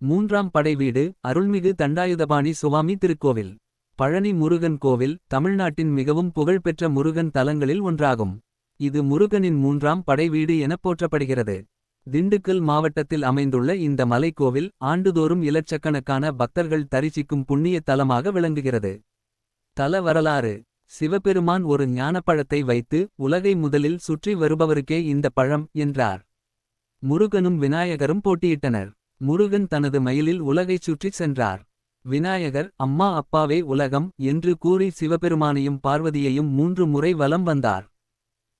மூன்றாம் படை வீடு அருள்மிகு தண்டாயுதபாணி சுவாமி திருக்கோவில். பழனி முருகன் கோவில் தமிழ்நாட்டின் மிகவும் புகழ்பெற்ற முருகன் தலங்களில் ஒன்றாகும். இது முருகனின் மூன்றாம் படை வீடு எனப் போற்றப்படுகிறது. திண்டுக்கல் மாவட்டத்தில் அமைந்துள்ள இந்த மலைக்கோவில் ஆண்டுதோறும் இலட்சக்கணக்கான பக்தர்கள் தரிசிக்கும் புண்ணிய தலமாக விளங்குகிறது. தல வரலாறு: சிவபெருமான் ஒரு ஞானப்பழத்தை வைத்து உலகை முதலில் சுற்றி வருபவருக்கே இந்த பழம் என்றார். முருகனும் விநாயகரும் போட்டியிட்டனர். முருகன் தனது மயிலில் உலகைச் சுற்றிச் சென்றார். விநாயகர் அம்மா அப்பாவே உலகம் என்று கூறி சிவபெருமானையும் பார்வதியையும் 3 முறை வலம் வந்தார்.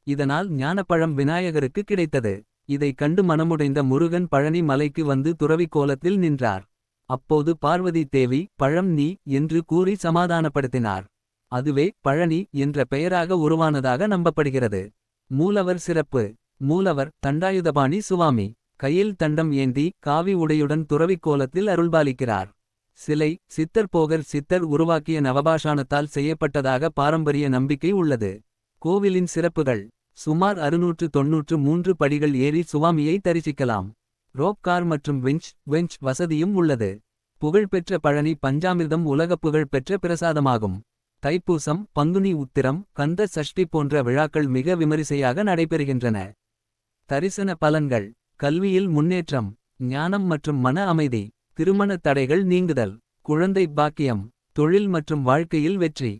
இதனால் ஞானப்பழம் விநாயகருக்கு கிடைத்தது. இதைக் கண்டு மனமுடைந்த முருகன் பழனி மலைக்கு வந்து துறவிக் கோலத்தில் நின்றார். அப்போது பார்வதி தேவி பழம் நீ என்று கூறி சமாதானப்படுத்தினார். அதுவே பழனி என்ற பெயராக உருவானதாக நம்பப்படுகிறது. மூலவர் சிறப்பு: மூலவர் தண்டாயுதபாணி சுவாமி. கையில் தண்டம் ஏந்தி காவி உடையுடன் துறவிக் கோலத்தில் அருள்பாலிக்கிறார். சிலை சித்தர் போகர் சித்தர் உருவாக்கிய நவபாஷாணத்தால் செய்யப்பட்டதாக பாரம்பரிய நம்பிக்கை உள்ளது. கோவிலின் சிறப்புகள்: சுமார் 693 படிகள் ஏறி சுவாமியை தரிசிக்கலாம். ரோப் கார் மற்றும் வெஞ்ச் வசதியும் உள்ளது. புகழ்பெற்ற பழனி பஞ்சாமிர்தம் உலகப் புகழ்பெற்ற பிரசாதமாகும். தைப்பூசம், பங்குனி உத்திரம், கந்த சஷ்டி போன்ற விழாக்கள் மிக விமரிசையாக நடைபெறுகின்றன. தரிசன பலன்கள்: கல்வியில் முன்னேற்றம், ஞானம் மற்றும் மன அமைதி, திருமண தடைகள் நீங்குதல், குழந்தை பாக்கியம், தொழில் மற்றும் வாழ்க்கையில் வெற்றி.